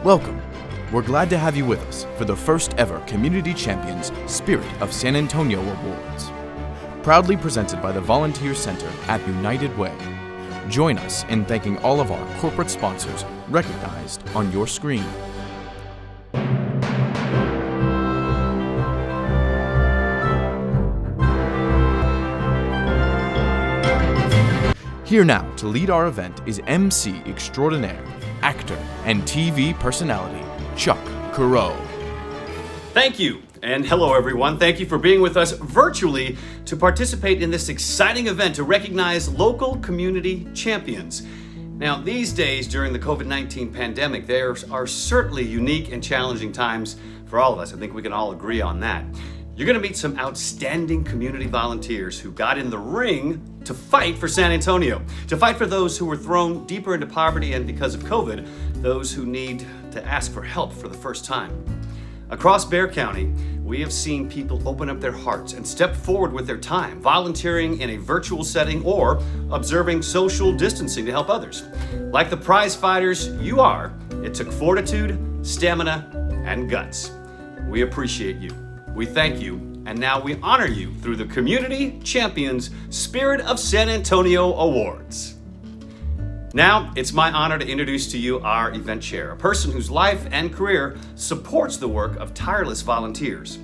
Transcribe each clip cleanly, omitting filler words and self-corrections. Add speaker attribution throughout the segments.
Speaker 1: Welcome. We're glad to have you with us for the first ever Community Champions Spirit of San Antonio Awards. Proudly presented by the Volunteer Center at United Way. Join us in thanking all of our corporate sponsors recognized on your screen. Here now to lead our event is MC extraordinaire, actor, and TV personality, Chuck CUREAU.
Speaker 2: Thank you, and hello everyone. Thank you for being with us virtually to participate in this exciting event to recognize local community champions. Now, these days during the COVID-19 pandemic, there are certainly unique and challenging times for all of us. I think we can all agree on that. You're going to meet some outstanding community volunteers who got in the ring to fight for San Antonio, to fight for those who were thrown deeper into poverty and, because of COVID, those who need to ask for help for the first time. Across Bexar County, we have seen people open up their hearts and step forward with their time, volunteering in a virtual setting or observing social distancing to help others. Like the prize fighters you are, it took fortitude, stamina, and guts. We appreciate you. We thank you, and now we honor you through the Community Champions Spirit of San Antonio Awards. Now, it's my honor to introduce to you our event chair, a person whose life and career supports the work of tireless volunteers.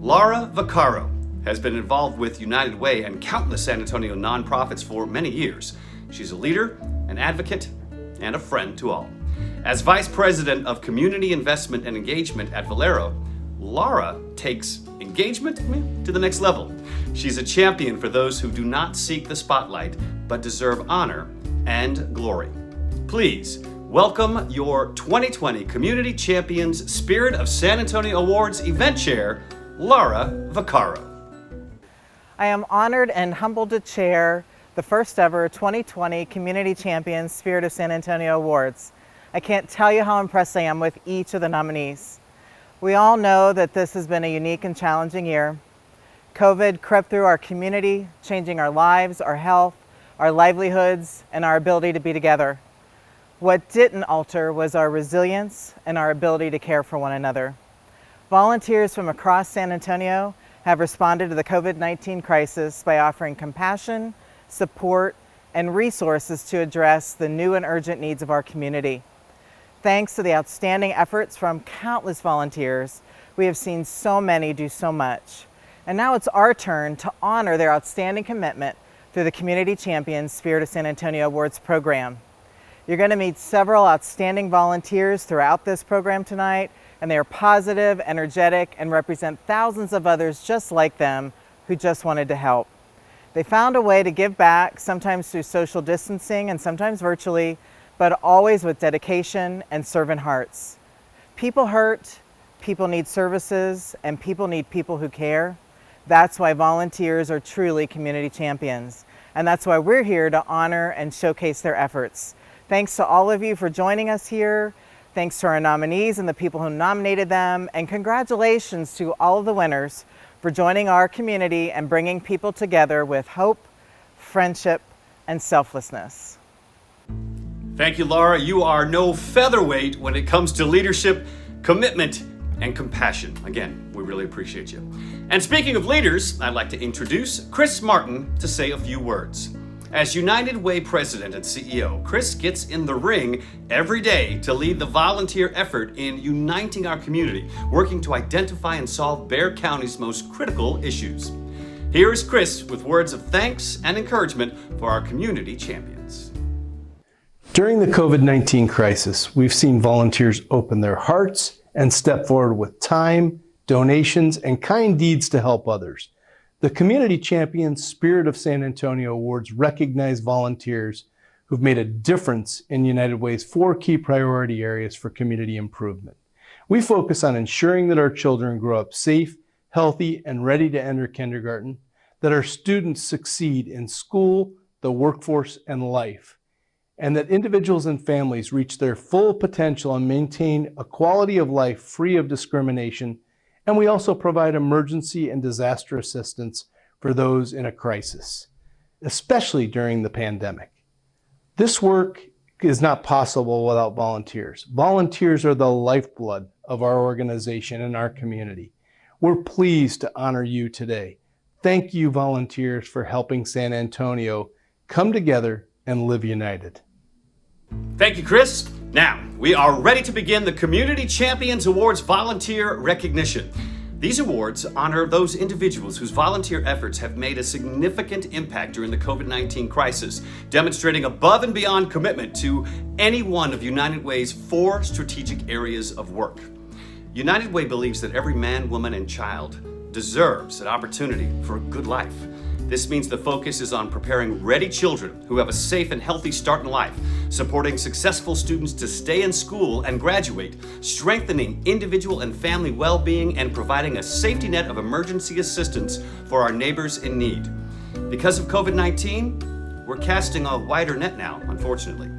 Speaker 2: Laura Vaccaro has been involved with United Way and countless San Antonio nonprofits for many years. She's a leader, an advocate, and a friend to all. As Vice President of Community Investment and Engagement at Valero, Laura takes engagement to the next level. She's a champion for those who do not seek the spotlight, but deserve honor and glory. Please welcome your 2020 Community Champions Spirit of San Antonio Awards event chair, Laura Vaccaro.
Speaker 3: I am honored and humbled to chair the first ever 2020 Community Champions Spirit of San Antonio Awards. I can't tell you how impressed I am with each of the nominees. We all know that this has been a unique and challenging year. COVID crept through our community, changing our lives, our health, our livelihoods, and our ability to be together. What didn't alter was our resilience and our ability to care for one another. Volunteers from across San Antonio have responded to the COVID-19 crisis by offering compassion, support, and resources to address the new and urgent needs of our community. Thanks to the outstanding efforts from countless volunteers, we have seen so many do so much. And now it's our turn to honor their outstanding commitment through the Community Champions Spirit of San Antonio Awards program. You're going to meet several outstanding volunteers throughout this program tonight, and they are positive, energetic, and represent thousands of others just like them who just wanted to help. They found a way to give back, sometimes through social distancing and sometimes virtually, but always with dedication and servant hearts. People hurt, people need services, and people need people who care. That's why volunteers are truly community champions. And that's why we're here to honor and showcase their efforts. Thanks to all of you for joining us here. Thanks to our nominees and the people who nominated them. And congratulations to all of the winners for joining our community and bringing people together with hope, friendship, and selflessness.
Speaker 2: Thank you, Laura. You are no featherweight when it comes to leadership, commitment, and compassion. Again, we really appreciate you. And speaking of leaders, I'd like to introduce Chris Martin to say a few words. As United Way President and CEO, Chris gets in the ring every day to lead the volunteer effort in uniting our community, working to identify and solve Bexar County's most critical issues. Here is Chris with words of thanks and encouragement for our community champions.
Speaker 4: During the COVID-19 crisis, we've seen volunteers open their hearts and step forward with time, donations, and kind deeds to help others. The Community Champions Spirit of San Antonio Awards recognize volunteers who've made a difference in United Way's 4 key priority areas for community improvement. We focus on ensuring that our children grow up safe, healthy, and ready to enter kindergarten, that our students succeed in school, the workforce, and life, and that individuals and families reach their full potential and maintain a quality of life free of discrimination. And we also provide emergency and disaster assistance for those in a crisis, especially during the pandemic. This work is not possible without volunteers. Volunteers are the lifeblood of our organization and our community. We're pleased to honor you today. Thank you, volunteers, for helping San Antonio come together and live united.
Speaker 2: Thank you, Chris. Now, we are ready to begin the Community Champions Awards volunteer recognition. These awards honor those individuals whose volunteer efforts have made a significant impact during the COVID-19 crisis, demonstrating above and beyond commitment to any one of United Way's 4 strategic areas of work. United Way believes that every man, woman, and child deserves an opportunity for a good life. This means the focus is on preparing ready children who have a safe and healthy start in life, supporting successful students to stay in school and graduate, strengthening individual and family well-being, and providing a safety net of emergency assistance for our neighbors in need. Because of COVID-19, we're casting a wider net now, unfortunately.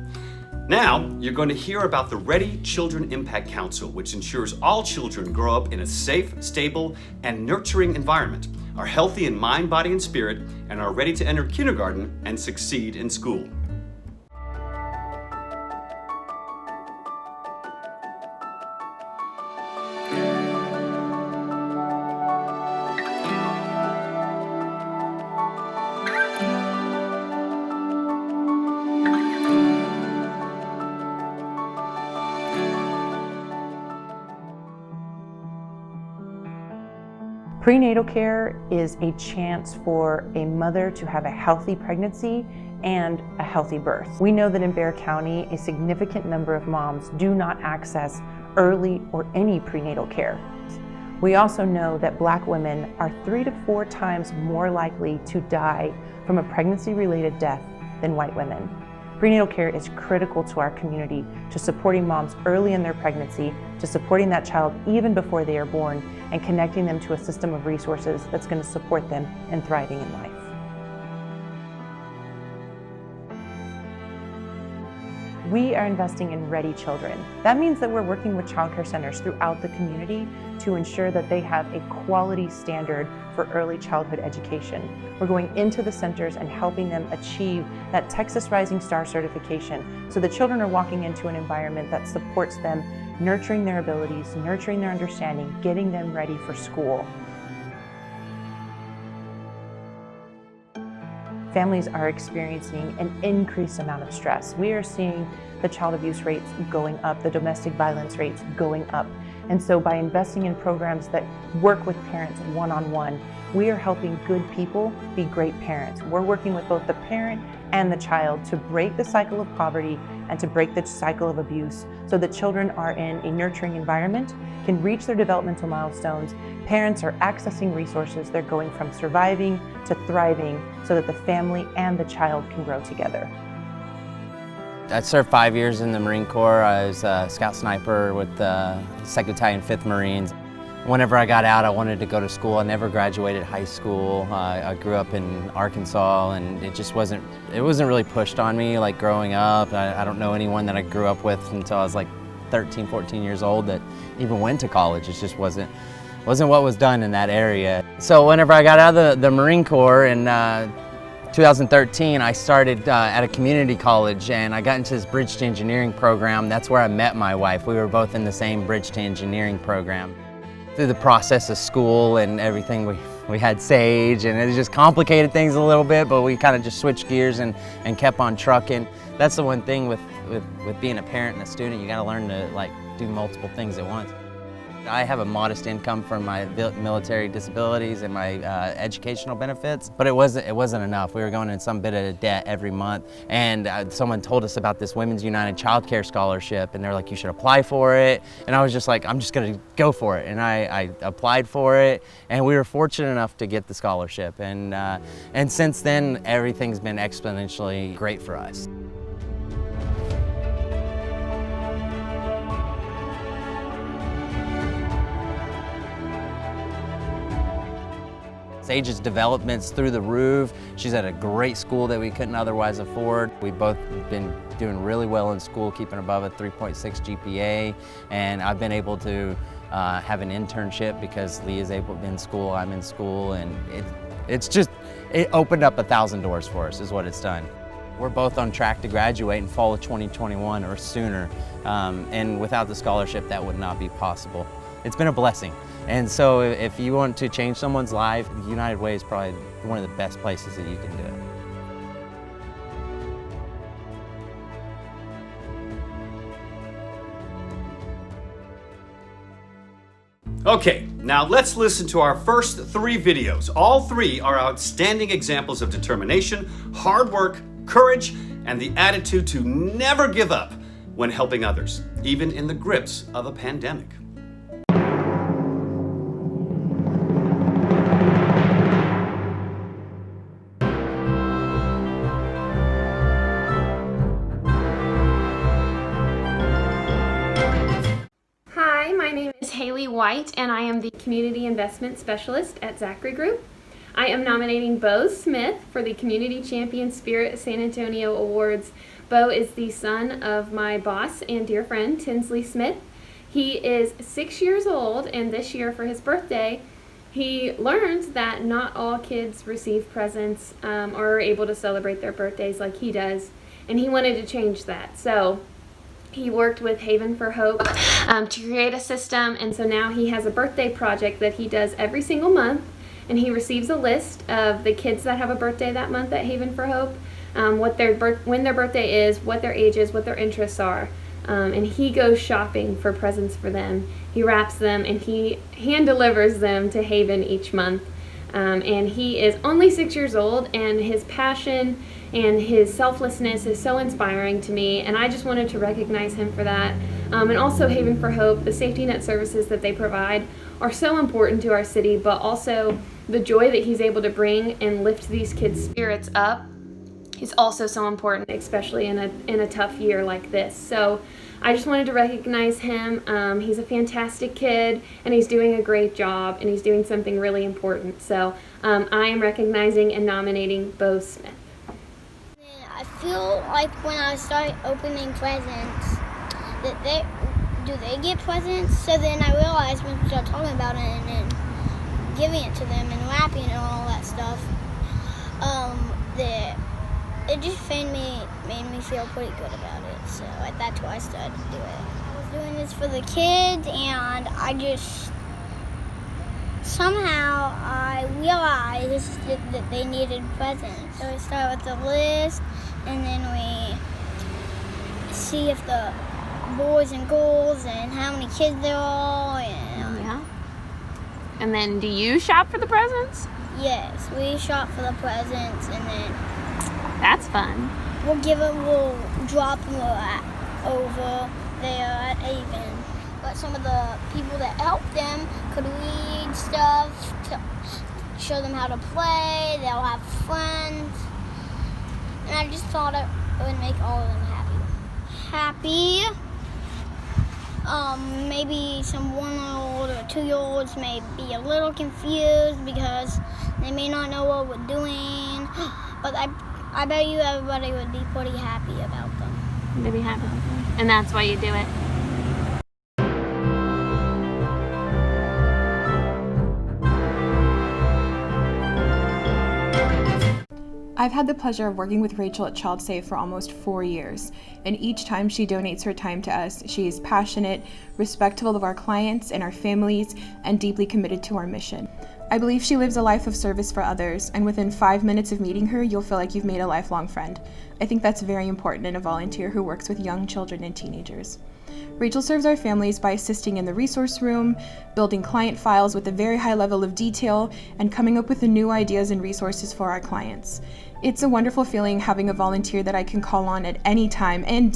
Speaker 2: Now, you're going to hear about the Ready Children Impact Council, which ensures all children grow up in a safe, stable, and nurturing environment, are healthy in mind, body, and spirit, and are ready to enter kindergarten and succeed in school.
Speaker 5: Prenatal care is a chance for a mother to have a healthy pregnancy and a healthy birth. We know that in Bexar County, a significant number of moms do not access early or any prenatal care. We also know that Black women are 3 to 4 times more likely to die from a pregnancy-related death than white women. Prenatal care is critical to our community, to supporting moms early in their pregnancy, to supporting that child even before they are born, and connecting them to a system of resources that's going to support them in thriving in life. We are investing in Ready Children. That means that we're working with child care centers throughout the community to ensure that they have a quality standard for early childhood education. We're going into the centers and helping them achieve that Texas Rising Star certification, so the children are walking into an environment that supports them, nurturing their abilities, nurturing their understanding, getting them ready for school. Families are experiencing an increased amount of stress. We are seeing the child abuse rates going up, the domestic violence rates going up. And so by investing in programs that work with parents one-on-one, we are helping good people be great parents. We're working with both the parent and the child to break the cycle of poverty and to break the cycle of abuse, so that children are in a nurturing environment, can reach their developmental milestones, parents are accessing resources, they're going from surviving to thriving, so that the family and the child can grow together.
Speaker 6: I served 5 years in the Marine Corps. I was a scout sniper with the 2nd Battalion, 5th Marines. Whenever I got out, I wanted to go to school. I never graduated high school. I grew up in Arkansas, and it wasn't really pushed on me like growing up. I don't know anyone that I grew up with until I was like 13, 14 years old that even went to college. It just wasn't what was done in that area. So whenever I got out of the Marine Corps in 2013, I started at a community college, and I got into this bridge to engineering program. That's where I met my wife. We were both in the same bridge to engineering program. Through the process of school and everything, we had Sage, and it just complicated things a little bit, but we kind of just switched gears and kept on trucking. That's the one thing with being a parent and a student, you gotta learn to like do multiple things at once. I have a modest income from my military disabilities and my educational benefits, but it wasn't enough. We were going in some bit of debt every month, and someone told us about this Women's United Child Care Scholarship, and they're like, you should apply for it. And I was just like, I'm just gonna go for it. And I applied for it, and we were fortunate enough to get the scholarship. And since then, everything's been exponentially great for us. Sage's development's through the roof. She's at a great school that we couldn't otherwise afford. We've both been doing really well in school, keeping above a 3.6 GPA, and I've been able to have an internship because Lee is able to be in school, I'm in school, and it opened up 1,000 doors for us is what it's done. We're both on track to graduate in fall of 2021 or sooner, and without the scholarship that would not be possible. It's been a blessing, and so if you want to change someone's life, United Way is probably one of the best places that you can do it.
Speaker 2: Okay, now let's listen to our first 3 videos. All 3 are outstanding examples of determination, hard work, courage, and the attitude to never give up when helping others, even in the grips of a pandemic.
Speaker 7: Hi, my name is Haley White, and I am the Community Investment Specialist at Zachary Group. I am nominating Bo Smith for the Community Champion Spirit San Antonio Awards. Bo is the son of my boss and dear friend, Tinsley Smith. He is 6 years old, and this year for his birthday, he learned that not all kids receive presents or are able to celebrate their birthdays like he does, and he wanted to change that. So he worked with Haven for Hope to create a system, and so now he has a birthday project that he does every single month, and he receives a list of the kids that have a birthday that month at Haven for Hope, when their birthday is, what their age is, what their interests are, and he goes shopping for presents for them. He wraps them and he hand delivers them to Haven each month. And he is only 6 years old, and his passion and his selflessness is so inspiring to me, and I just wanted to recognize him for that. And also Haven for Hope, the safety net services that they provide are so important to our city, but also the joy that he's able to bring and lift these kids' spirits up is also so important, especially in a tough year like this. So I just wanted to recognize him. He's a fantastic kid, and he's doing a great job, and he's doing something really important. So I am recognizing and nominating Bo Smith.
Speaker 8: I feel like when I start opening presents, that do they get presents? So then I realized when we started talking about it and then giving it to them and wrapping it and all that stuff, that it just made me feel pretty good about it. So that's why I started to do it. I was doing this for the kids, and I just somehow I realized that they needed presents. So we start with the list, and then we see if the boys and girls and how many kids there are. And
Speaker 7: Yeah. And then do you shop for the presents?
Speaker 8: yes, we shop for the presents, and then
Speaker 7: That's fun.
Speaker 8: we'll drop them over there at Haven. But some of the people that help them could read stuff to show them how to play. They'll have friends. And I just thought it would make all of them happy. Maybe some 1-year-old or 2-year-olds may be a little confused because they may not know what we're doing. But I bet you everybody would be pretty happy about them.
Speaker 7: They'd be happy with you. And that's why you do it.
Speaker 9: I've had the pleasure of working with Rachel at Child Safe for almost 4 years, and each time she donates her time to us, she is passionate, respectful of our clients and our families, and deeply committed to our mission. I believe she lives a life of service for others, and within 5 minutes of meeting her, you'll feel like you've made a lifelong friend. I think that's very important in a volunteer who works with young children and teenagers. Rachel serves our families by assisting in the resource room, building client files with a very high level of detail, and coming up with the new ideas and resources for our clients. It's a wonderful feeling having a volunteer that I can call on at any time and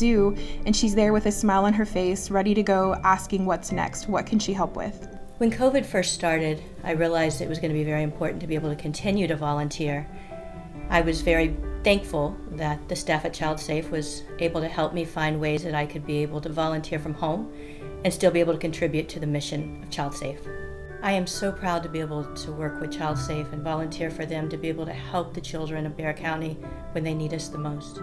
Speaker 9: she's there with a smile on her face, ready to go, asking what's next, what can she help with.
Speaker 10: When COVID first started, I realized it was going to be very important to be able to continue to volunteer. I was very thankful that the staff at Child Safe was able to help me find ways that I could be able to volunteer from home and still be able to contribute to the mission of Child Safe. I am so proud to be able to work with Child Safe and volunteer for them to be able to help the children of Bexar County when they need us the most.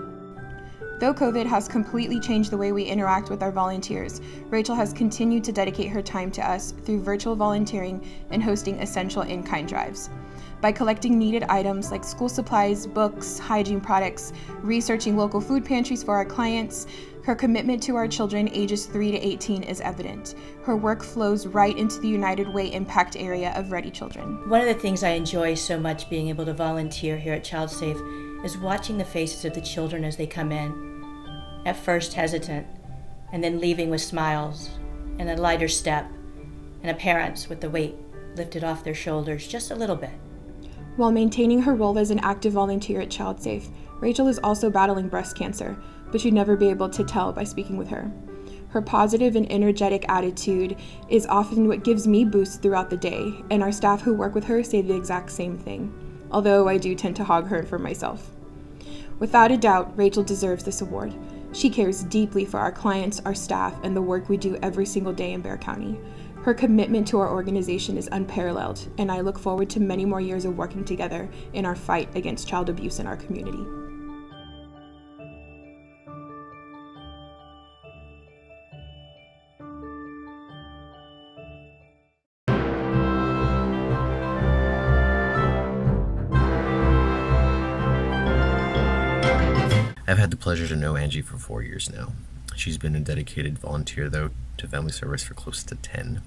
Speaker 9: Though COVID has completely changed the way we interact with our volunteers, Rachel has continued to dedicate her time to us through virtual volunteering and hosting essential in-kind drives. by collecting needed items like school supplies, books, hygiene products, researching local food pantries for our clients. Her commitment to our children ages 3 to 18 is evident. Her work flows right into the United Way impact area of Ready Children.
Speaker 10: One of the things I enjoy so much being able to volunteer here at Child Safe is watching the faces of the children as they come in. At first hesitant, and then leaving with smiles and a lighter step, and a parents with the weight lifted off their shoulders just a little bit.
Speaker 9: While maintaining her role as an active volunteer at Child Safe, Rachel is also battling breast cancer, but you'd never be able to tell by speaking with her. Her positive and energetic attitude is often what gives me boosts throughout the day, and our staff who work with her say the exact same thing, although I do tend to hog her for myself. Without a doubt, Rachel deserves this award. She cares deeply for our clients, our staff, and the work we do every single day in Bexar County. Her commitment to our organization is unparalleled, and I look forward to many more years of working together in our fight against child abuse in our community.
Speaker 11: I've had the pleasure to know Angie for 4 years now. She's been a dedicated volunteer, though, to family service for close to 10.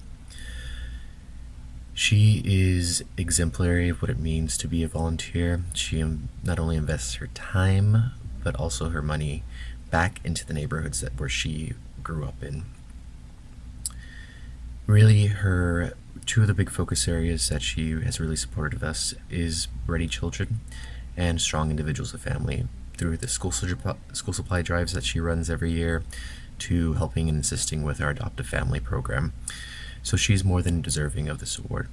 Speaker 11: She is exemplary of what it means to be a volunteer. She not only invests her time, but also her money back into the neighborhoods where she grew up in. Really, two of the big focus areas that she has really supported us is Ready Children and Strong Individuals of Family, through the school supply drives that she runs every year, to helping and assisting with our adoptive family program. So she's more than deserving of this award.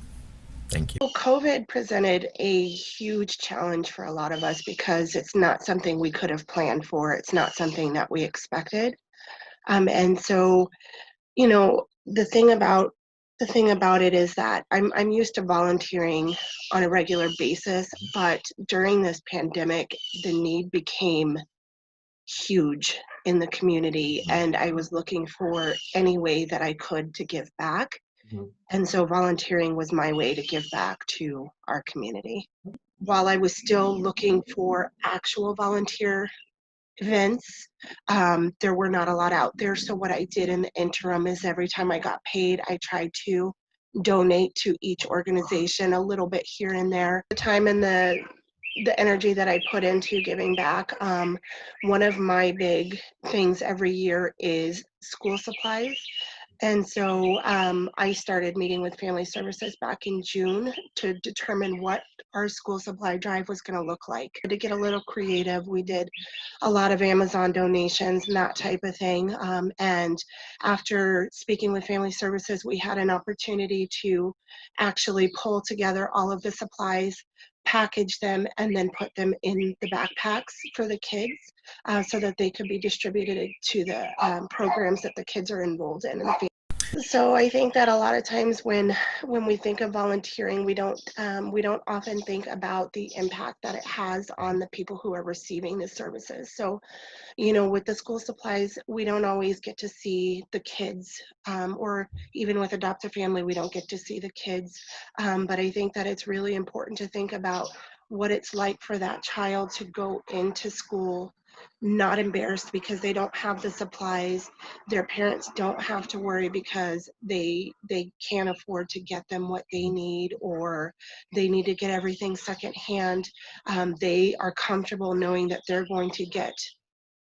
Speaker 11: Thank you.
Speaker 12: Well, COVID presented a huge challenge for a lot of us because it's not something we could have planned for. It's not something that we expected. And so, you know, the thing about it is that I'm used to volunteering on a regular basis, but during this pandemic, the need became huge in the community, and I was looking for any way that I could to give back. And so volunteering was my way to give back to our community. While I was still looking for actual volunteer events, there were not a lot out there. So what I did in the interim is every time I got paid, I tried to donate to each organization a little bit here and there. The time and the energy that I put into giving back, one of my big things every year is school supplies. And so I started meeting with Family Services back in June to determine what our school supply drive was going to look like. To get a little creative, we did a lot of Amazon donations and that type of thing. And after speaking with Family Services, we had an opportunity to actually pull together all of the supplies, package them, and then put them in the backpacks for the kids so that they could be distributed to the programs that the kids are enrolled in. So I think that a lot of times when we think of volunteering, we don't often think about the impact that it has on the people who are receiving the services. So, you know, with the school supplies, we don't always get to see the kids, or even with adoptive family, we don't get to see the kids. But I think that it's really important to think about what it's like for that child to go into school not embarrassed because they don't have the supplies. Their parents don't have to worry because they can't afford to get them what they need, or they need to get everything secondhand. They are comfortable knowing that they're going to get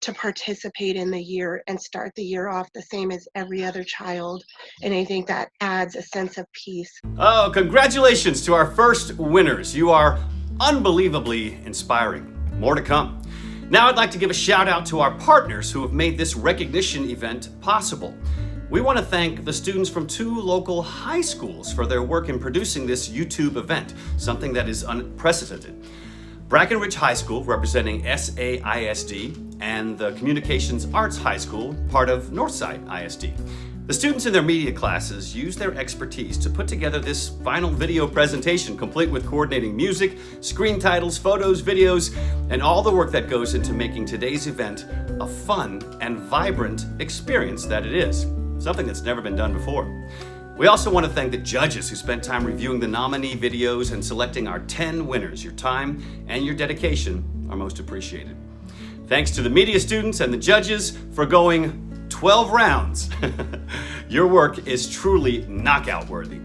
Speaker 12: to participate in the year and start the year off the same as every other child. And I think that adds a sense of peace.
Speaker 2: Oh, congratulations to our first winners. You are unbelievably inspiring. More to come. Now I'd like to give a shout out to our partners who have made this recognition event possible. We want to thank the students from 2 local high schools for their work in producing this YouTube event, something that is unprecedented. Brackenridge High School, representing SAISD, and the Communications Arts High School, part of Northside ISD. The students in their media classes use their expertise to put together this final video presentation, complete with coordinating music, screen titles, photos, videos, and all the work that goes into making today's event a fun and vibrant experience that it is, something that's never been done before. We also want to thank the judges who spent time reviewing the nominee videos and selecting our 10 winners. Your time and your dedication are most appreciated. Thanks to the media students and the judges for going 12 rounds. Your work is truly knockout worthy.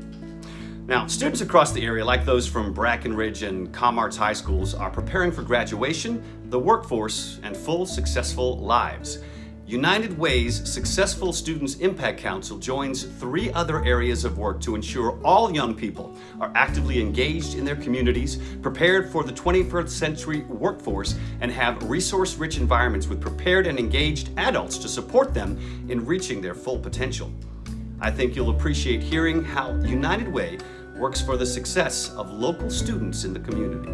Speaker 2: Now, students across the area, like those from Brackenridge and Comarts High Schools, are preparing for graduation, the workforce, and full, successful lives. United Way's Successful Students Impact Council joins 3 other areas of work to ensure all young people are actively engaged in their communities, prepared for the 21st century workforce, and have resource-rich environments with prepared and engaged adults to support them in reaching their full potential. I think you'll appreciate hearing how United Way works for the success of local students in the community.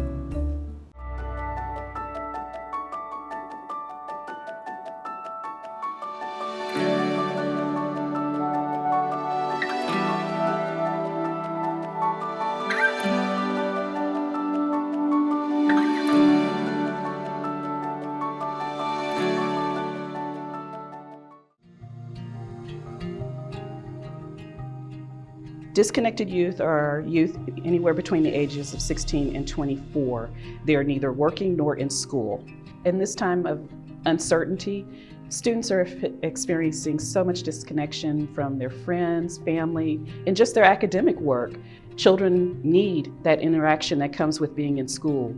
Speaker 13: Disconnected youth are youth anywhere between the ages of 16 and 24. They are neither working nor in school. In this time of uncertainty, students are experiencing so much disconnection from their friends, family, and just their academic work. Children need that interaction that comes with being in school.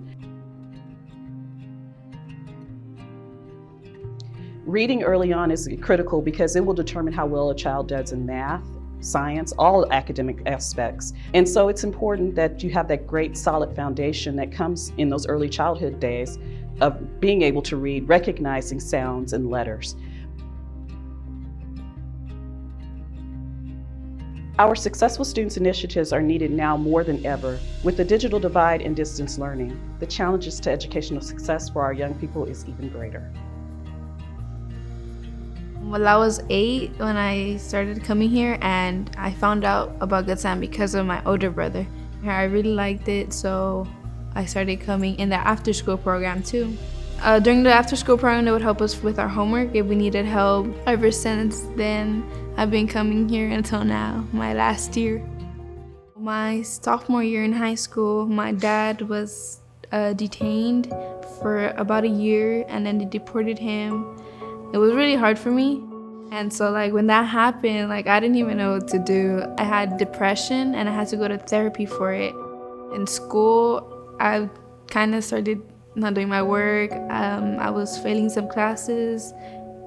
Speaker 13: Reading early on is critical because it will determine how well a child does in math, science, all academic aspects. And so it's important that you have that great solid foundation that comes in those early childhood days of being able to read, recognizing sounds and letters. Our Successful Students initiatives are needed now more than ever. With the digital divide and distance learning, the challenges to educational success for our young people is even greater.
Speaker 14: Well, I was 8 when I started coming here, and I found out about Good Sam because of my older brother. I really liked it, so I started coming in the after-school program too. During the after-school program, they would help us with our homework if we needed help. Ever since then, I've been coming here until now, my last year. My sophomore year in high school, my dad was detained for about a year, and then they deported him. It was really hard for me. And so when that happened, I didn't even know what to do. I had depression and I had to go to therapy for it. In school, I kind of started not doing my work. I was failing some classes,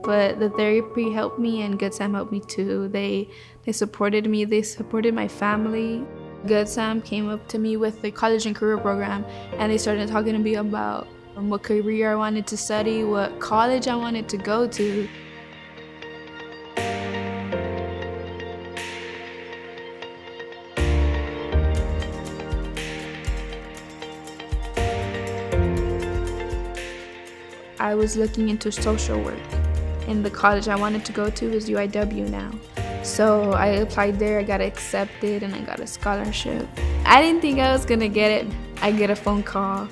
Speaker 14: but the therapy helped me and Good Sam helped me too. They supported me, they supported my family. Good Sam came up to me with the college and career program, and they started talking to me about what career I wanted to study, what college I wanted to go to. I was looking into social work, and the college I wanted to go to is UIW now. So I applied there, I got accepted, and I got a scholarship. I didn't think I was gonna get it. I get a phone call.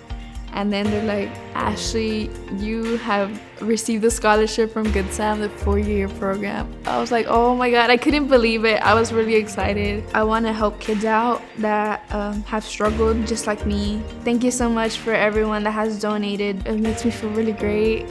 Speaker 14: And then they're like, Ashley, you have received a scholarship from Good Sam, the 4-year program. I was like, oh my God, I couldn't believe it. I was really excited. I want to help kids out that have struggled just like me. Thank you so much for everyone that has donated. It makes me feel really great.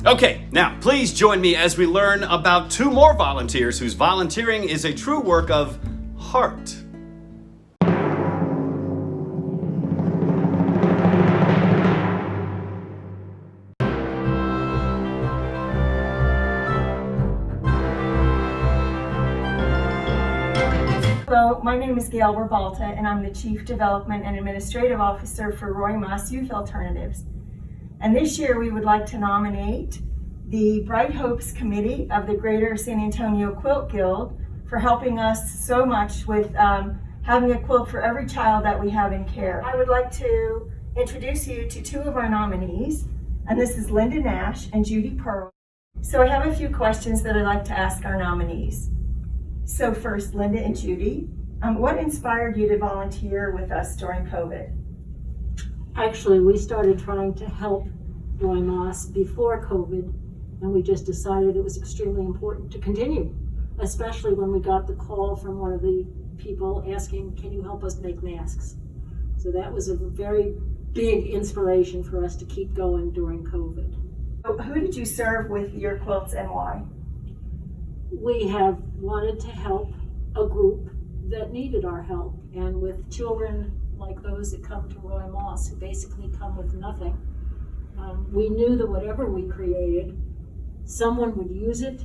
Speaker 2: Okay, now please join me as we learn about 2 more volunteers whose volunteering is a true work of heart.
Speaker 15: Hello, my name is Gail Rabalta, and I'm the Chief Development and Administrative Officer for Roy Moss Youth Alternatives. And this year we would like to nominate the Bright Hopes Committee of the Greater San Antonio Quilt Guild for helping us so much with having a quilt for every child that we have in care. I would like to introduce you to 2 of our nominees, and this is Linda Nash and Judy Pearl. So I have a few questions that I'd like to ask our nominees. So first, Linda and Judy, what inspired you to volunteer with us during COVID?
Speaker 16: Actually, we started trying to help Roy Moss before COVID, and we just decided it was extremely important to continue, especially when we got the call from one of the people asking, can you help us make masks? So that was a very big inspiration for us to keep going during COVID.
Speaker 15: Who did you serve with your quilts and why?
Speaker 16: We have wanted to help a group that needed our help, and with children like those that come to Roy Moss, who basically come with nothing, we knew that whatever we created, someone would use it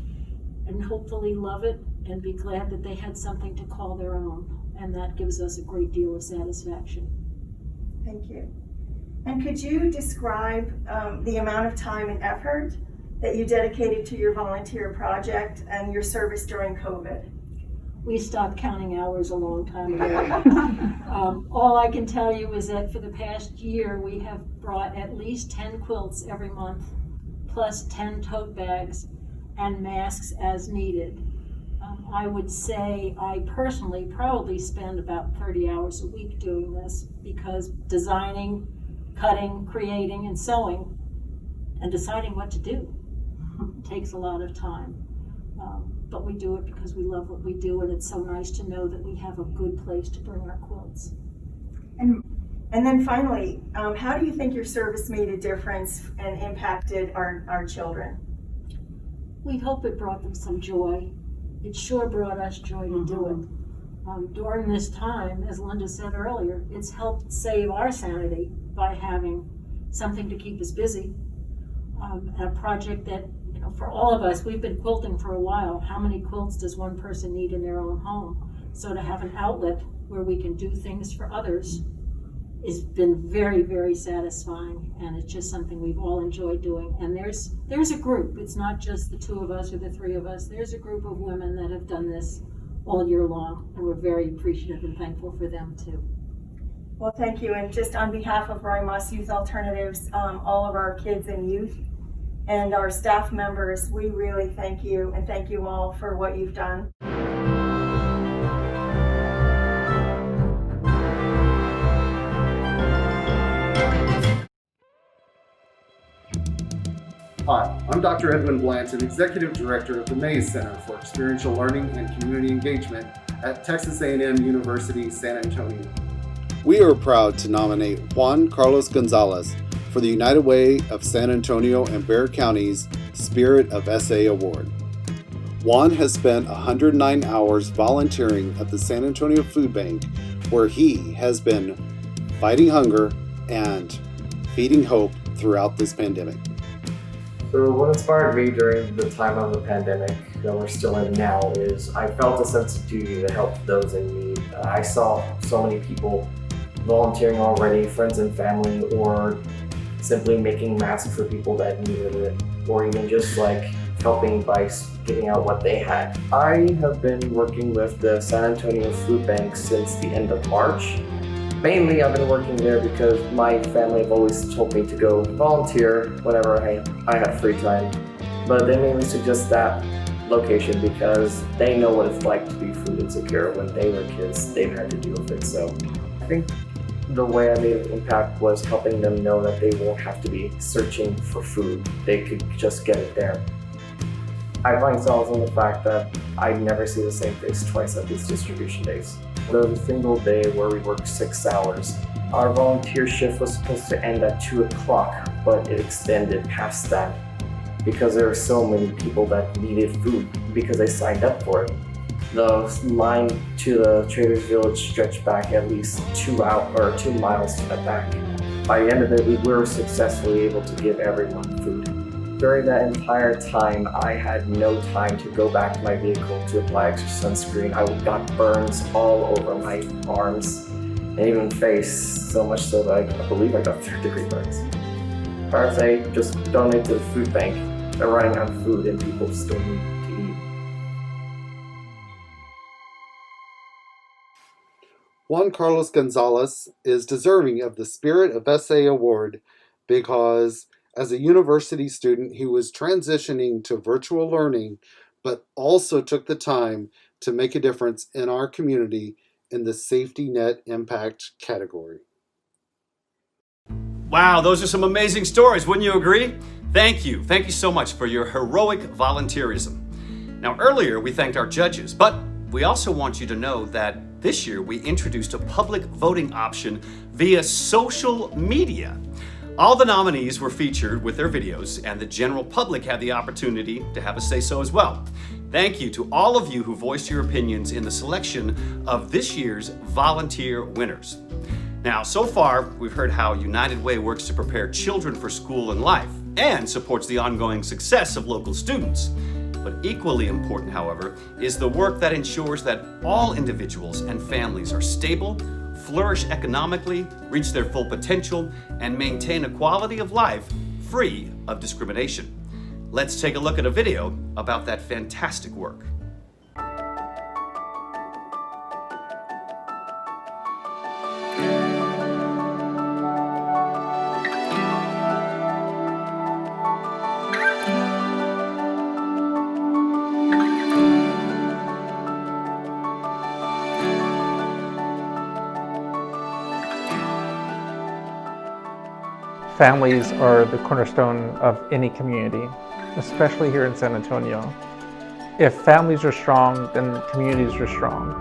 Speaker 16: and hopefully love it and be glad that they had something to call their own, and that gives us a great deal of satisfaction.
Speaker 15: Thank you. And could you describe the amount of time and effort that you dedicated to your volunteer project and your service during COVID?
Speaker 16: We stopped counting hours a long time ago. All I can tell you is that for the past year, we have brought at least 10 quilts every month, plus 10 tote bags and masks as needed. I would say I personally probably spend about 30 hours a week doing this, because designing, cutting, creating, and sewing, and deciding what to do takes a lot of time. But we do it because we love what we do, and it's so nice to know that we have a good place to bring our quilts.
Speaker 15: And then finally, how do you think your service made a difference and impacted our children?
Speaker 16: We hope it brought them some joy. It sure brought us joy to do it. During this time, as Linda said earlier, it's helped save our sanity by having something to keep us busy. A project that, for all of us, we've been quilting for a while. How many quilts does one person need in their own home? So to have an outlet where we can do things for others has been very, very satisfying, and it's just something we've all enjoyed doing. And there's a group. It's not just the two of us or the three of us. There's a group of women that have done this all year long, and we're very appreciative and thankful for them too.
Speaker 15: Well, thank you. And just on behalf of Roy Moss Youth Alternatives, all of our kids and youth, and our staff members, we really thank you, and thank you all for what you've done.
Speaker 17: Hi, I'm Dr. Edwin Blanton, Executive Director of the Mays Center for Experiential Learning and Community Engagement at Texas A&M University, San Antonio. We are proud to nominate Juan Carlos Gonzalez for the United Way of San Antonio and Bexar County's Spirit of SA Award. Juan has spent 109 hours volunteering at the San Antonio Food Bank, where he has been fighting hunger and feeding hope throughout this pandemic.
Speaker 18: So what inspired me during the time of the pandemic that we're still in now is I felt a sense of duty to help those in need. I saw so many people volunteering already, friends and family, or simply making masks for people that needed it, or even just like helping by giving out what they had. I have been working with the San Antonio Food Bank since the end of March. Mainly I've been working there because my family have always told me to go volunteer whenever I have free time. But they mainly suggest that location because they know what it's like to be food insecure. When they were kids, they've had to deal with it. So I think the way I made an impact was helping them know that they won't have to be searching for food. They could just get it there. I find solace in the fact that I never see the same face twice at these distribution days. There was a single day where we worked 6 hours. Our volunteer shift was supposed to end at 2 o'clock, but it extended past that because there were so many people that needed food because they signed up for it. The line to the Trader's Village stretched back at least 2 miles to the back. By the end of it, we were successfully able to give everyone food. During that entire time, I had no time to go back to my vehicle to apply extra sunscreen. I got burns all over my arms and even face, so much so that I believe I got 3rd-degree burns. As far as I just donate to the food bank, they're running out of food and people still need to eat.
Speaker 17: Juan Carlos Gonzalez is deserving of the Spirit of SA Award because as a university student, he was transitioning to virtual learning but also took the time to make a difference in our community in the safety net impact category.
Speaker 2: Wow, those are some amazing stories, wouldn't you agree? Thank you. Thank you so much for your heroic volunteerism. Now, earlier we thanked our judges, but we also want you to know that this year we introduced a public voting option via social media. All the nominees were featured with their videos, and the general public had the opportunity to have a say-so as well. Thank you to all of you who voiced your opinions in the selection of this year's volunteer winners. Now, so far, we've heard how United Way works to prepare children for school and life and supports the ongoing success of local students. But equally important, however, is the work that ensures that all individuals and families are stable, flourish economically, reach their full potential, and maintain a quality of life free of discrimination. Let's take a look at a video about that fantastic work.
Speaker 19: Families are the cornerstone of any community, especially here in San Antonio. If families are strong, then communities are strong.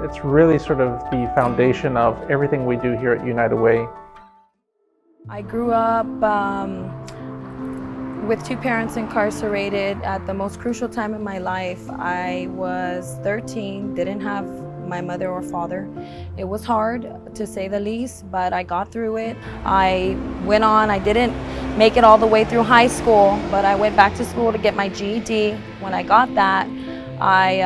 Speaker 19: It's really sort of the foundation of everything we do here at United Way.
Speaker 14: I grew up with two parents incarcerated at the most crucial time in my life. I was 13, didn't have my mother or father. It was hard, to say the least, but I got through it. I went on, I didn't make it all the way through high school, but I went back to school to get my GED. When I got that, I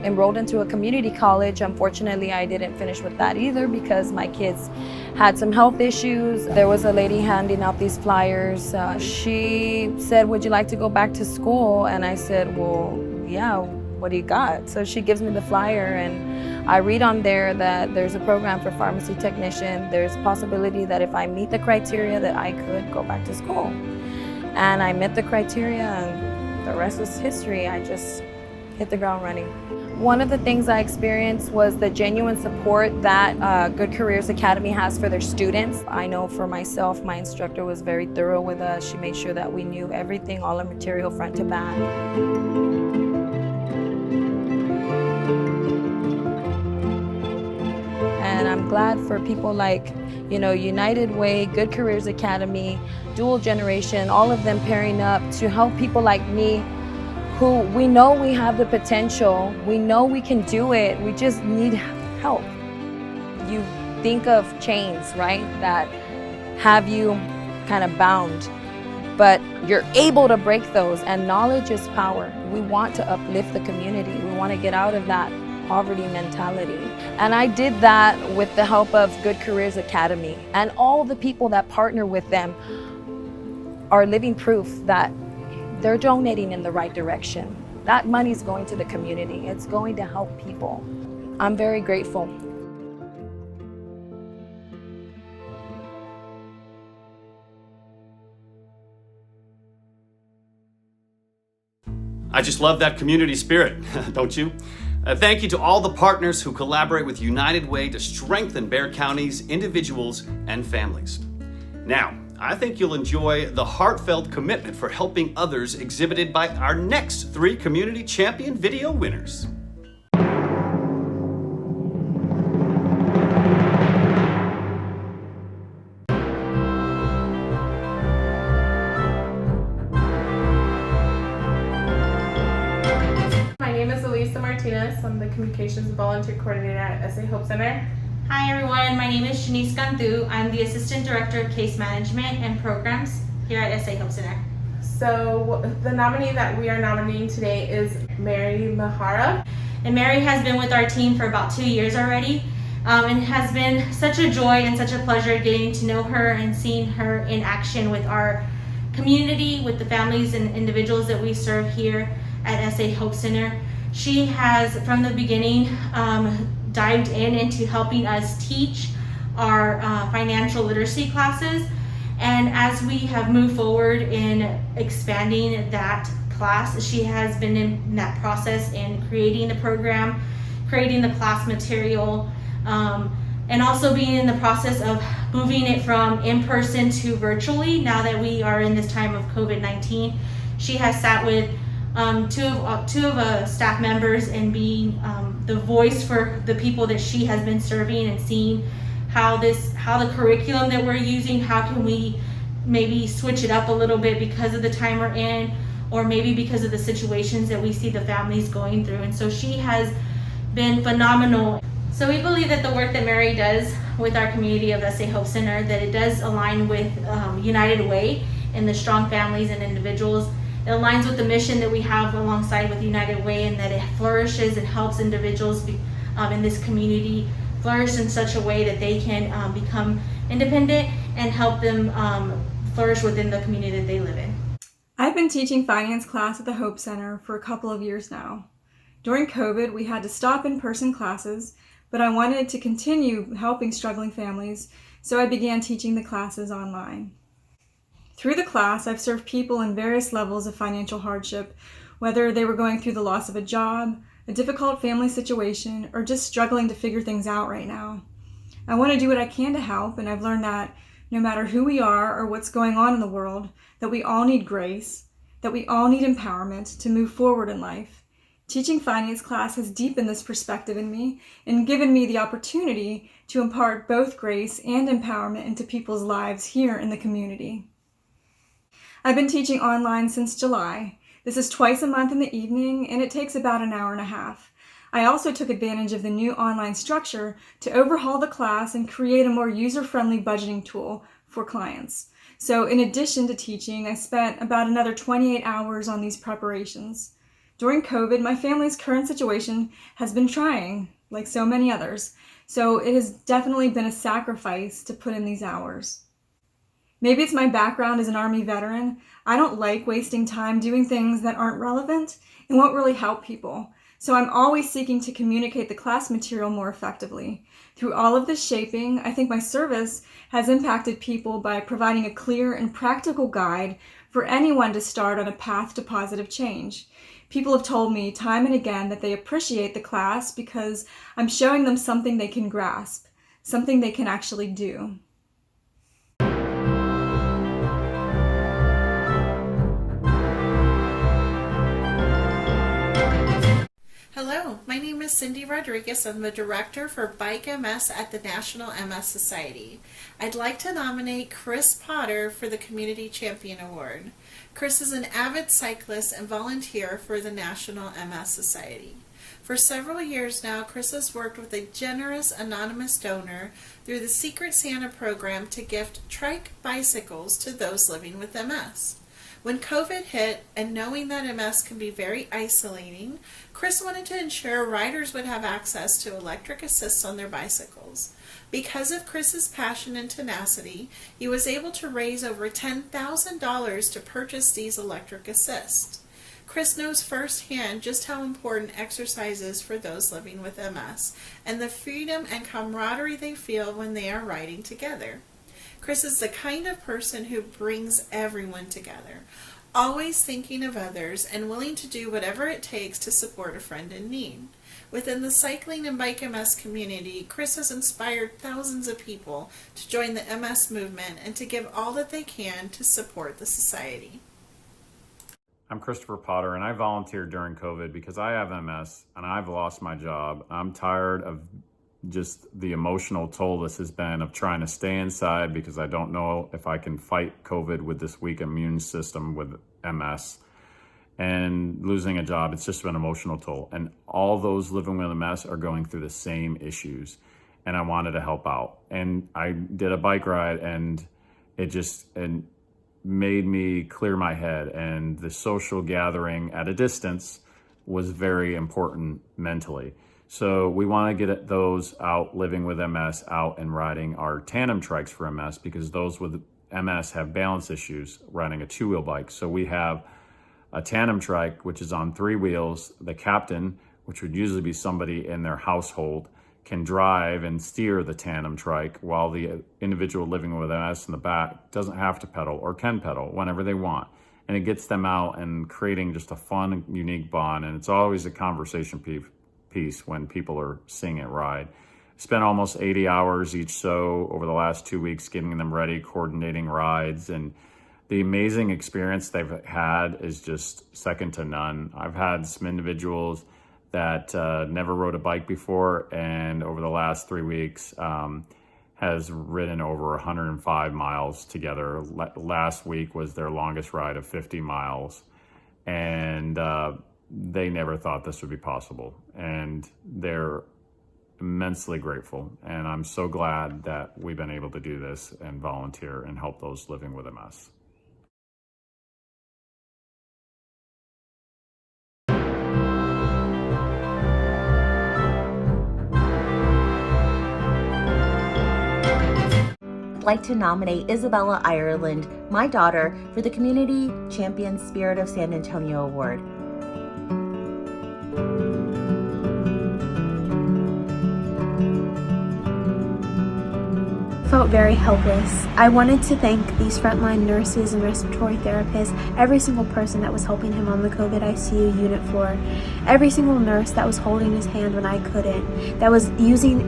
Speaker 14: enrolled into a community college. Unfortunately, I didn't finish with that either because my kids had some health issues. There was a lady handing out these flyers. She said, "Would you like to go back to school?" And I said, "Well, yeah, what do you got?" So she gives me the flyer, and I read on there that there's a program for pharmacy technician. There's a possibility that if I meet the criteria that I could go back to school. And I met the criteria, and the rest is history. I just hit the ground running. One of the things I experienced was the genuine support that Good Careers Academy has for their students. I know for myself, my instructor was very thorough with us. She made sure that we knew everything, all the material front to back. And I'm glad for people like, United Way, Good Careers Academy, Dual Generation, all of them pairing up to help people like me who we know we have the potential, we know we can do it, we just need help. You think of chains, right, that have you kind of bound, but you're able to break those, and knowledge is power. We want to uplift the community. We want to get out of that poverty mentality. And I did that with the help of Good Careers Academy, and all the people that partner with them are living proof that they're donating in the right direction. That money's going to the community. It's going to help people. I'm very grateful.
Speaker 2: I just love that community spirit, don't you? Thank you to all the partners who collaborate with United Way to strengthen Bexar County's individuals and families. Now, I think you'll enjoy the heartfelt commitment for helping others exhibited by our next 3 Community Champion video winners.
Speaker 20: I'm the Communications and Volunteer Coordinator at SA Hope Center.
Speaker 21: Hi everyone, my name is Shanice Gandu. I'm the Assistant Director of Case Management and Programs here at SA Hope Center.
Speaker 20: So the nominee that we are nominating today is Mary Mahara.
Speaker 21: And Mary has been with our team for about 2 years already. And it has been such a joy and such a pleasure getting to know her and seeing her in action with our community, with the families and individuals that we serve here at SA Hope Center. She has, from the beginning, dived into helping us teach our financial literacy classes. And as we have moved forward in expanding that class. She has been in that process in creating the program, creating the class material, and also being in the process of moving it from in-person to virtually now that we are in this time of COVID-19. She has sat with two of staff members and being the voice for the people that she has been serving, and seeing how the curriculum that we're using, how can we maybe switch it up a little bit because of the time we're in, or maybe because of the situations that we see the families going through. And so she has been phenomenal. So we believe that the work that Mary does with our community of SA Hope Center, that it does align with United Way and the strong families and individuals. It aligns with the mission that we have alongside with United Way, and that it flourishes and helps individuals in this community flourish in such a way that they can become independent and help them flourish within the community that they live in.
Speaker 1: I've been teaching finance class at the Hope Center for a couple of years now. During COVID, we had to stop in-person classes, but I wanted to continue helping struggling families, so I began teaching the classes online. Through the class, I've served people in various levels of financial hardship, whether they were going through the loss of a job, a difficult family situation, or just struggling to figure things out right now. I want to do what I can to help, and I've learned that no matter who we are or what's going on in the world, that we all need grace, that we all need empowerment to move forward in life. Teaching finance class has deepened this perspective in me and given me the opportunity to impart both grace and empowerment into people's lives here in the community. I've been teaching online since July. This is twice a month in the evening, and it takes about an hour and a half. I also took advantage of the new online structure to overhaul the class and create a more user-friendly budgeting tool for clients. So in addition to teaching, I spent about another 28 hours on these preparations. During COVID, my family's current situation has been trying, like so many others, so it has definitely been a sacrifice to put in these hours. Maybe it's my background as an Army veteran. I don't like wasting time doing things that aren't relevant and won't really help people. So I'm always seeking to communicate the class material more effectively. Through all of this shaping, I think my service has impacted people by providing a clear and practical guide for anyone to start on a path to positive change. People have told me time and again that they appreciate the class because I'm showing them something they can grasp, something they can actually do.
Speaker 22: Hello, my name is Cindy Rodriguez. I'm the director for Bike MS at the National MS Society. I'd like to nominate Chris Potter for the Community Champion Award. Chris is an avid cyclist and volunteer for the National MS Society. For several years now, Chris has worked with a generous anonymous donor through the Secret Santa program to gift trike bicycles to those living with MS. When COVID hit, and knowing that MS can be very isolating, Chris wanted to ensure riders would have access to electric assists on their bicycles. Because of Chris's passion and tenacity, he was able to raise over $10,000 to purchase these electric assists. Chris knows firsthand just how important exercise is for those living with MS, and the freedom and camaraderie they feel when they are riding together. Chris is the kind of person who brings everyone together, always thinking of others and willing to do whatever it takes to support a friend in need. Within the cycling and bike MS community, Chris has inspired thousands of people to join the MS movement and to give all that they can to support the society.
Speaker 23: I'm Christopher Potter, and I volunteered during COVID because I have MS and I've lost my job. I'm tired of just the emotional toll this has been of trying to stay inside because I don't know if I can fight COVID with this weak immune system with MS, and losing a job. It's just been an emotional toll, and all those living with MS are going through the same issues, and I wanted to help out. And I did a bike ride, and it made me clear my head, and the social gathering at a distance was very important mentally. So we want to get those out living with MS out and riding our tandem trikes for MS, because those with MS have balance issues riding a two-wheel bike. So we have a tandem trike, which is on 3 wheels. The captain, which would usually be somebody in their household, can drive and steer the tandem trike, while the individual living with MS in the back doesn't have to pedal or can pedal whenever they want. and it gets them out and creating just a fun, unique bond. And it's always a conversation piece when people are seeing it ride. Spent almost 80 hours each so over the last 2 weeks getting them ready, coordinating rides, and the amazing experience they've had is just second to none. I've had some individuals that never rode a bike before, and over the last 3 weeks has ridden over 105 miles together. Last week was their longest ride of 50 miles, and they never thought this would be possible, and they're immensely grateful. And I'm so glad that we've been able to do this and volunteer and help those living with MS.
Speaker 3: I'd like to nominate Isabella Ireland, my daughter, for the Community Champion Spirit of San Antonio Award.
Speaker 4: Felt very helpless. I wanted to thank these frontline nurses and respiratory therapists, every single person that was helping him on the COVID ICU unit floor, every single nurse that was holding his hand when I couldn't, that was using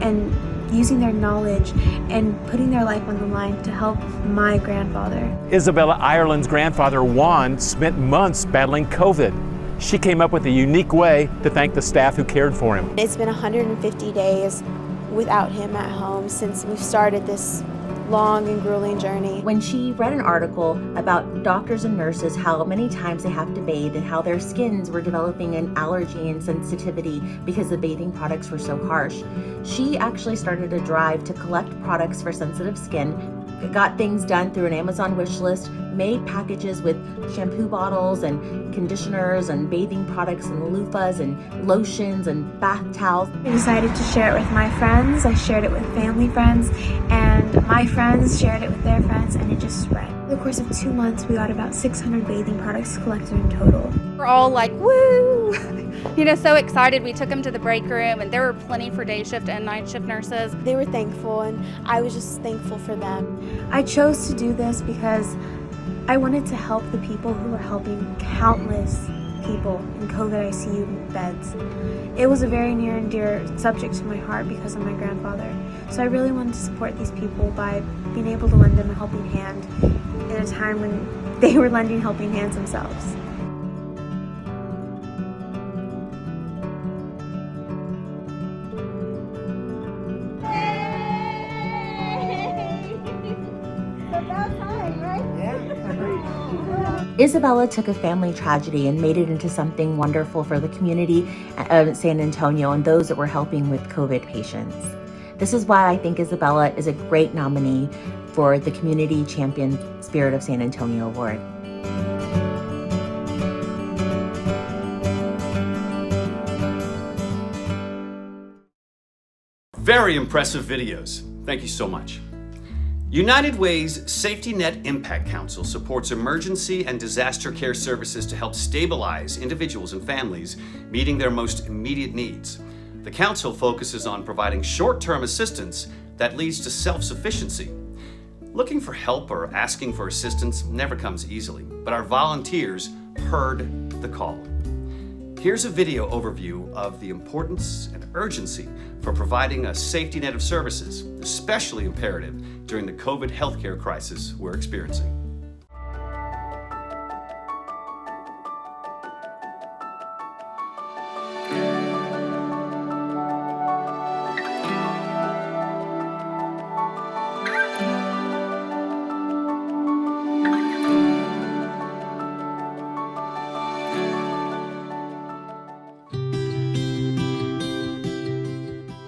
Speaker 4: their knowledge and putting their life on the line to help my grandfather.
Speaker 5: Isabella Ireland's grandfather, Juan, spent months battling COVID. She came up with a unique way to thank the staff who cared for him.
Speaker 4: It's been 150 days without him at home since we've started this long and grueling journey.
Speaker 3: When she read an article about doctors and nurses, how many times they have to bathe and how their skins were developing an allergy and sensitivity because the bathing products were so harsh, she actually started a drive to collect products for sensitive skin, got things done through an Amazon wish list, made packages with shampoo bottles and conditioners and bathing products and loofahs and lotions and bath towels.
Speaker 4: I decided to share it with my friends. I shared it with family friends, and my friends shared it with their friends, and it just spread. Over the course of 2 months, we got about 600 bathing products collected in total.
Speaker 24: We're all like, woo! You know, so excited. We took them to the break room, and there were plenty for day shift and night shift nurses.
Speaker 4: They were thankful, and I was just thankful for them. I chose to do this because I wanted to help the people who were helping countless people in COVID ICU beds. It was a very near and dear subject to my heart because of my grandfather. So I really wanted to support these people by being able to lend them a helping hand in a time when they were lending helping hands themselves.
Speaker 3: Isabella took a family tragedy and made it into something wonderful for the community of San Antonio and those that were helping with COVID patients. This is why I think Isabella is a great nominee for the Community Champion Spirit of San Antonio Award.
Speaker 2: Very impressive videos. Thank you so much. United Way's Safety Net Impact Council supports emergency and disaster care services to help stabilize individuals and families meeting their most immediate needs. The council focuses on providing short-term assistance that leads to self-sufficiency. Looking for help or asking for assistance never comes easily, but our volunteers heard the call. Here's a video overview of the importance and urgency for providing a safety net of services, especially imperative during the COVID healthcare crisis we're experiencing.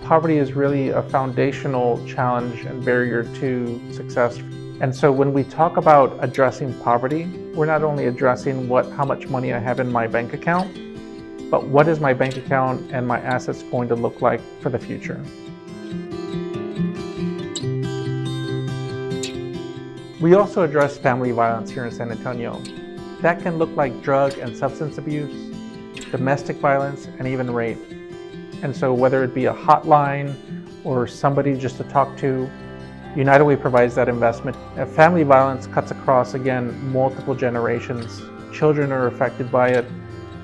Speaker 19: Poverty is really a foundational challenge and barrier to success. And so when we talk about addressing poverty, we're not only addressing how much money I have in my bank account, but what is my bank account and my assets going to look like for the future. We also address family violence here in San Antonio. That can look like drug and substance abuse, domestic violence, and even rape. And so whether it be a hotline or somebody just to talk to, United Way provides that investment. Family violence cuts across, again, multiple generations. Children are affected by it.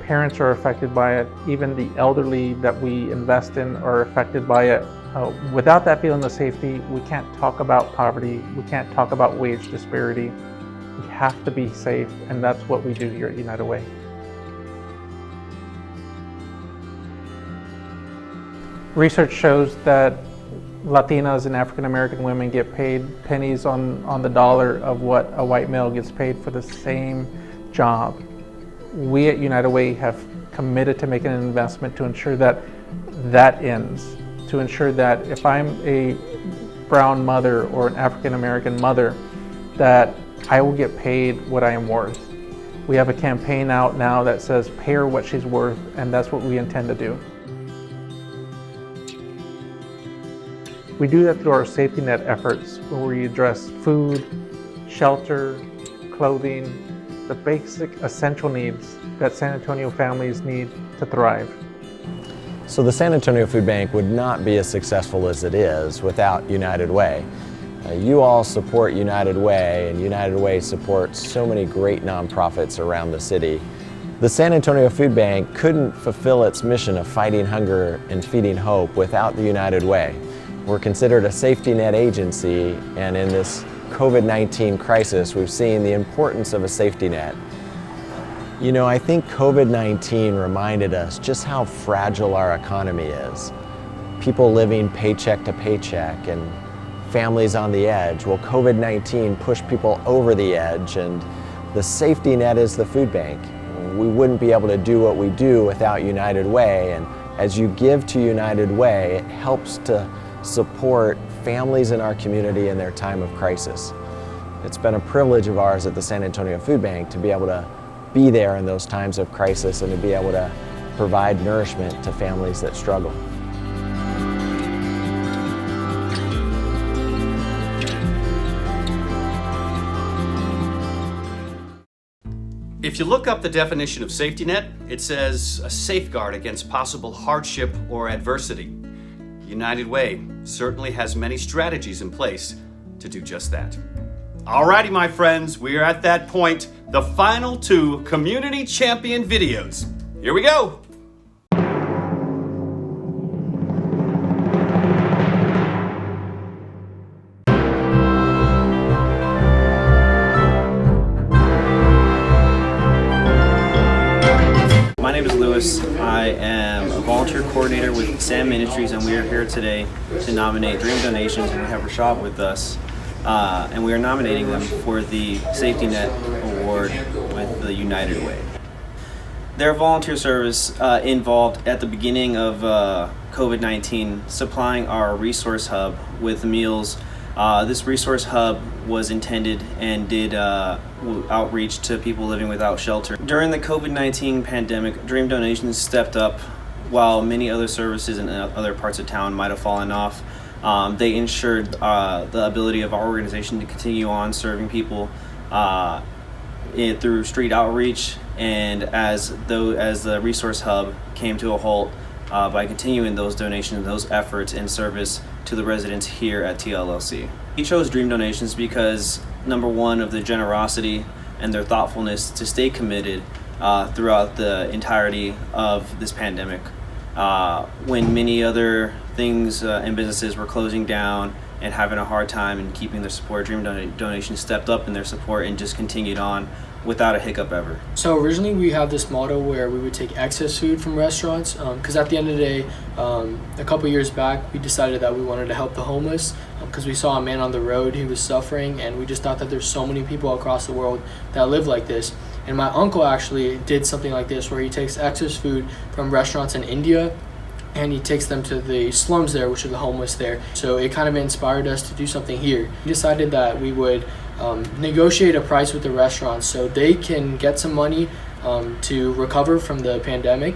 Speaker 19: Parents are affected by it. Even the elderly that we invest in are affected by it. Without that feeling of safety, we can't talk about poverty. We can't talk about wage disparity. We have to be safe, and that's what we do here at United Way. Research shows that Latinas and African American women get paid pennies on the dollar of what a white male gets paid for the same job. We at United Way have committed to making an investment to ensure that that ends, to ensure that if I'm a brown mother or an African American mother, that I will get paid what I am worth. We have a campaign out now that says pay her what she's worth, and that's what we intend to do. We do that through our safety net efforts, where we address food, shelter, clothing, the basic essential needs that San Antonio families need to thrive.
Speaker 6: So the San Antonio Food Bank would not be as successful as it is without United Way. You all support United Way, and United Way supports so many great nonprofits around the city. The San Antonio Food Bank couldn't fulfill its mission of fighting hunger and feeding hope without the United Way. We're considered a safety net agency, and in this COVID-19 crisis, we've seen the importance of a safety net. You know, I think COVID-19 reminded us just how fragile our economy is. People living paycheck to paycheck and families on the edge. Well, COVID-19 pushed people over the edge, and the safety net is the food bank. We wouldn't be able to do what we do without United Way, and as you give to United Way, it helps to support families in our community in their time of crisis. It's been a privilege of ours at the San Antonio Food Bank to be able to be there in those times of crisis and to be able to provide nourishment to families that struggle.
Speaker 2: If you look up the definition of safety net, it says a safeguard against possible hardship or adversity. United Way certainly has many strategies in place to do just that. Alrighty, my friends, we are at that point, the final 2 community champion videos. Here we go.
Speaker 7: My name is Lewis. I am a volunteer coordinator with SAM Ministries, and we are here today to nominate Dream Donations, and we have Rashad with us. And we are nominating them for the Safety Net Award with the United Way. Their volunteer service involved at the beginning of COVID-19 supplying our resource hub with meals. This resource hub was intended and did outreach to people living without shelter. During the COVID-19 pandemic, Dream Donations stepped up while many other services in other parts of town might have fallen off. They ensured the ability of our organization to continue on serving people through street outreach, and as the resource hub came to a halt, by continuing those donations, those efforts in service to the residents here at TLLC. We chose Dream Donations because, number one, of the generosity and their thoughtfulness to stay committed throughout the entirety of this pandemic. When many other things and businesses were closing down and having a hard time and keeping their support, Dream Donations stepped up in their support and just continued on without a hiccup ever.
Speaker 8: So originally we have this model where we would take excess food from restaurants, because at the end of the day, a couple years back we decided that we wanted to help the homeless, because we saw a man on the road who was suffering, and we just thought that there's so many people across the world that live like this. And my uncle actually did something like this, where he takes excess food from restaurants in India and he takes them to the slums there, which are the homeless there. So it kind of inspired us to do something here. We decided that we would negotiate a price with the restaurants so they can get some money to recover from the pandemic,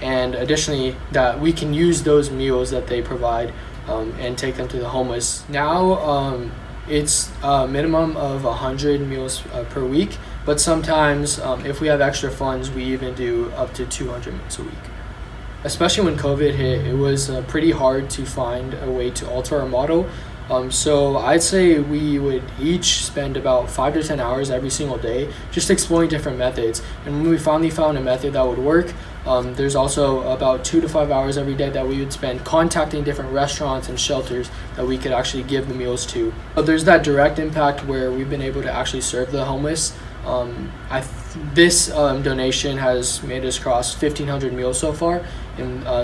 Speaker 8: and additionally that we can use those meals that they provide and take them to the homeless. Now it's a minimum of 100 meals per week, but sometimes if we have extra funds, we even do up to 200 meals a week. Especially when COVID hit, it was pretty hard to find a way to alter our model. So I'd say we would each spend about 5 to 10 hours every single day just exploring different methods. And when we finally found a method that would work, there's also about 2 to 5 hours every day that we would spend contacting different restaurants and shelters that we could actually give the meals to. But there's that direct impact where we've been able to actually serve the homeless. This donation has made us cross 1,500 meals so far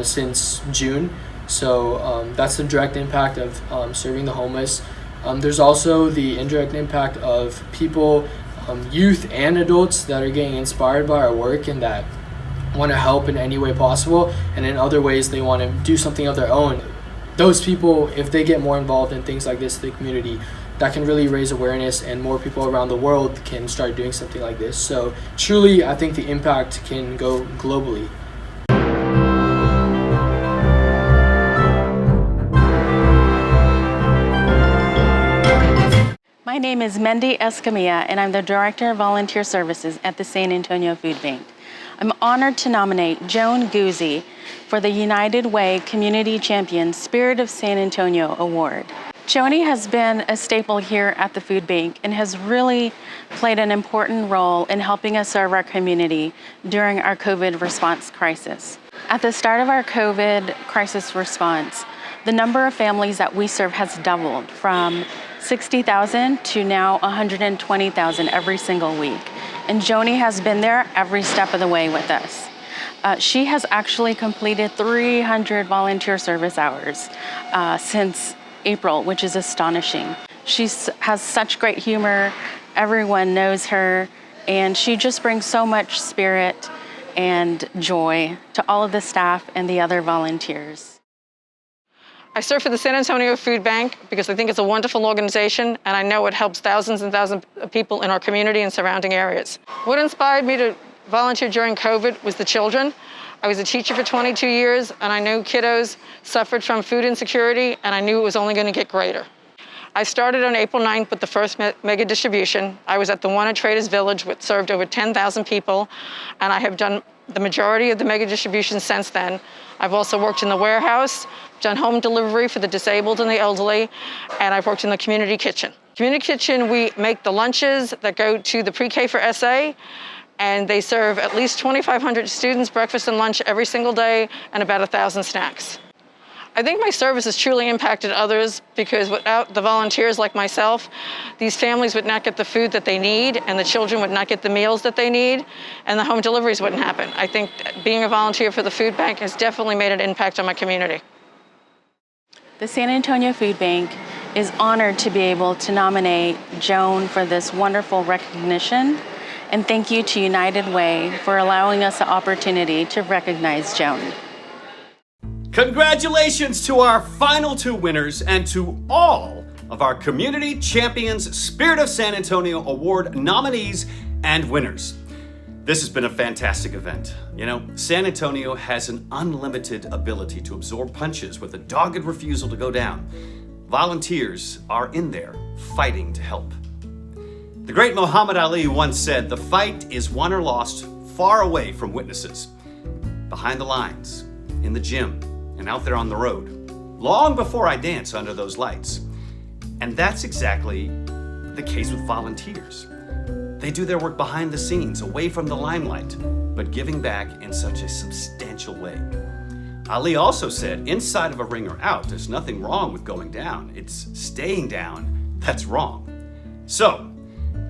Speaker 8: since June. So that's the direct impact of serving the homeless. There's also the indirect impact of people, youth and adults that are getting inspired by our work and that want to help in any way possible, and in other ways they want to do something of their own. Those people, if they get more involved in things like this in the community, that can really raise awareness and more people around the world can start doing something like this. So truly, I think the impact can go globally.
Speaker 9: My name is Mendy Escamilla, and I'm the Director of Volunteer Services at the San Antonio Food Bank. I'm honored to nominate Joan Guzzi for the United Way Community Champion Spirit of San Antonio Award. Joni has been a staple here at the food bank and has really played an important role in helping us serve our community during our COVID response crisis. At the start of our COVID crisis response, the number of families that we serve has doubled from 60,000 to now 120,000 every single week. And Joni has been there every step of the way with us. She has actually completed 300 volunteer service hours since April, which is astonishing. She has such great humor, everyone knows her, and she just brings so much spirit and joy to all of the staff and the other volunteers.
Speaker 10: I serve for the San Antonio Food Bank because I think it's a wonderful organization and I know it helps thousands and thousands of people in our community and surrounding areas. What inspired me to volunteer during COVID was the children. I was a teacher for 22 years and I knew kiddos suffered from food insecurity and I knew it was only going to get greater. I started on April 9th with the first mega distribution. I was at the one at Traders Village, which served over 10,000 people, and I have done the majority of the mega distributions since then. I've also worked in the warehouse, done home delivery for the disabled and the elderly, and I've worked in the community kitchen. Community kitchen, we make the lunches that go to the pre-K for SA, and they serve at least 2,500 students breakfast and lunch every single day and about 1,000 snacks. I think my service has truly impacted others because without the volunteers like myself, these families would not get the food that they need and the children would not get the meals that they need and the home deliveries wouldn't happen. I think being a volunteer for the food bank has definitely made an impact on my community.
Speaker 9: The San Antonio Food Bank is honored to be able to nominate Joan for this wonderful recognition, and thank you to United Way for allowing us the opportunity to recognize Joan.
Speaker 2: Congratulations to our final two winners and to all of our Community Champions Spirit of San Antonio Award nominees and winners. This has been a fantastic event. You know, San Antonio has an unlimited ability to absorb punches with a dogged refusal to go down. Volunteers are in there fighting to help. The great Muhammad Ali once said, "The fight is won or lost far away from witnesses, behind the lines, in the gym, and out there on the road, long before I dance under those lights." And that's exactly the case with volunteers. They do their work behind the scenes, away from the limelight, but giving back in such a substantial way. Ali also said, inside of a ring or out, there's nothing wrong with going down. It's staying down that's wrong. So,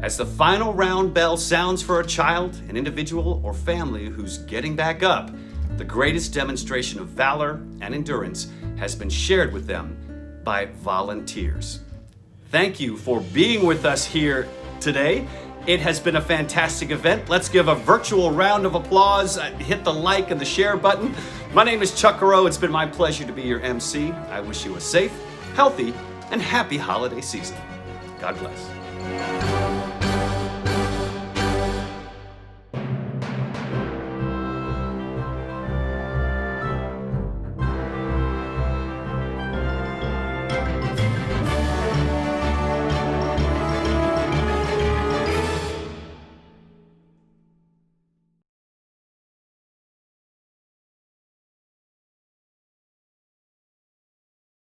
Speaker 2: as the final round bell sounds for a child, an individual, or family who's getting back up, the greatest demonstration of valor and endurance has been shared with them by volunteers. Thank you for being with us here today. It has been a fantastic event. Let's give a virtual round of applause. Hit the like and the share button. My name is Chuck CUREAU. It's been my pleasure to be your MC. I wish you a safe, healthy, and happy holiday season. God bless.